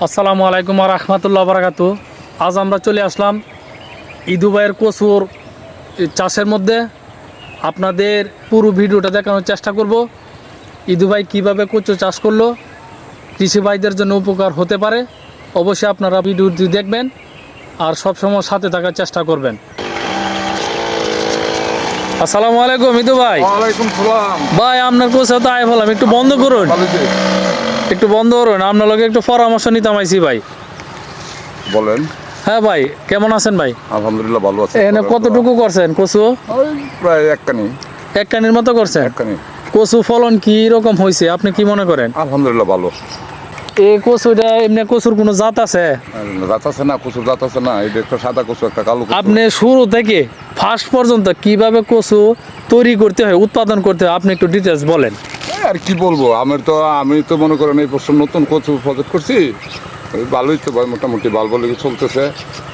আসসালামু আলাইকুম ওয়া রাহমাতুল্লাহি ওয়া বারাকাতুহু। আজ আমরা চলে আসলাম ইদু ভাইয়ের কচুর চাষের মধ্যে। আপনাদের পুরো ভিডিওটা দেখানোর চেষ্টা করব। ইদু ভাই কীভাবে কচু চাষ করলো, কৃষি ভাইদের জন্য উপকার হতে পারে। অবশ্যই আপনারা ভিডিওটি দেখবেন আর সবসময় সাথে থাকার চেষ্টা করবেন। আসসালামু আলাইকুম ইদু ভাই। ওয়ালাইকুম সালাম। ভাই আপনার কোচে তো আয় বললাম, একটু বন্ধ করুন, একটু বন্ধ করুন। আপনার লগে একটু পরামর্শ নিতাম আইছি ভাই। বলেন। হ্যাঁ ভাই, কেমন আছেন ভাই? আলহামদুলিল্লাহ ভালো আছি। এখানে কতটুকু করছেন কচু? ওই প্রায় একখানি এক কানির মতো করছেন। একখানি। কচু ফলন কি রকম হয়েছে আপনি কি মনে করেন? আলহামদুলিল্লাহ ভালো। এই কচুটা এমনি কচুর কোনো জাত আছে? জাত আছে না, কচুর জাত আছে না। এই যে একটা সাদা কচু, একটা কালো কচু। আপনি শুরু থেকে ফার্স্ট পর্যন্ত কিভাবে কচু তৈরি করতে হয়, উৎপাদন করতে হয়, আপনি একটু ডিটেলস বলেন। আর কি বলবো, আমি তো মনে করেন এই বছর নতুন কচু প্রজেক্ট করছি। ওই ভালোই তো ভাই, মোটামুটি ভালো লেগে চলতেছে।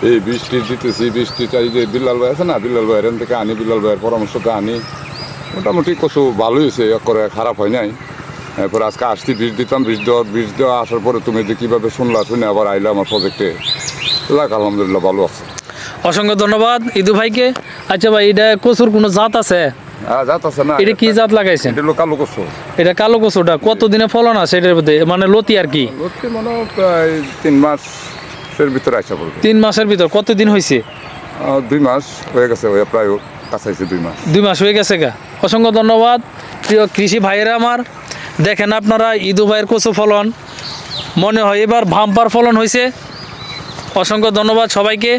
এই বৃষ্টি দিতেছি, বৃষ্টি চাই যে বিল্লাল ভাই আছে না, বিল্লাল ভাইয়ের এখান থেকে আনি, বিল্লাল ভাইয়ের পরামর্শটা আনি। মোটামুটি কচু ভালোই হয়েছে, করে খারাপ হয় নাই। এরপর আজকে আসছি, বীজ দিতাম, বীজ দেওয়া আসার পরে তুমি যে কীভাবে শুনে আবার আইলে আমার প্রজেক্টে। লাগ আলহামদুলিল্লাহ ভালো আছে। অসংখ্য ধন্যবাদ ইদু ভাইকে। আচ্ছা ভাই, এটা কচুর কোনো জাত আছে? জাত আছে না। এটা কি জাত লাগাইছেন? এটা হলো কালো কচু। এটা কালো কচুটা কতদিনে ফলন আছে এটার মধ্যে, মানে লতি আর কি? লতি মানে প্রায় 3 মাসের ভিতরে আসা পড়বে। 3 মাসের ভিতর কতদিন হয়েছে? 2 মাস হয়ে গেছে, প্রায় কাছাইছে 2 মাস। 2 মাস হয়ে গেছে গা। অসংখ্য ধন্যবাদ প্রিয় কৃষি ভাইয়েরা আমার। দেখেন আপনারা ইদু ভাইয়ের কচু ফলন, মনে হয় এবার ভাম্পার ফলন হয়েছে। অসংখ্য ধন্যবাদ সবাইকে।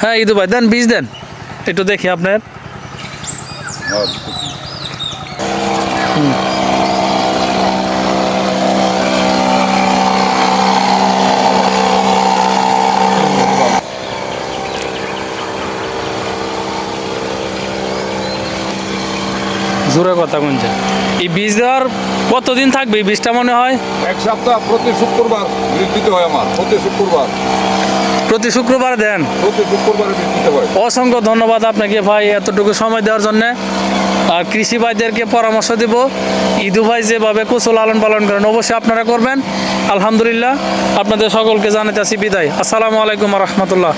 হ্যাঁ ইদু ভাই, দেন বীজ দেন একটু দেখি আপনার। জোরে কথা কোনটা? এই বীজ দেওয়ার কতদিন থাকবে এই বীজটা মনে হয়? 1 সপ্তাহ। প্রতি শুক্রবার বীজ দিতে হয় আমার, প্রতি শুক্রবার। প্রতি শুক্রবার দেন? প্রতি শুক্রবারে বীজ দিতে হয়। অসংখ্য ধন্যবাদ আপনাকে ভাই এতটুকু সময় দেওয়ার জন্য। আর কৃষি ভাইদেরকে পরামর্শ দেব, ইদু ভাই যেভাবে কচু লালন পালন করেন অবশ্যই আপনারা করবেন। আলহামদুলিল্লাহ, আপনাদের সকলকে জানাতে আসি বিদায়। আসসালামু আলাইকুম ওয়া রাহমাতুল্লাহ।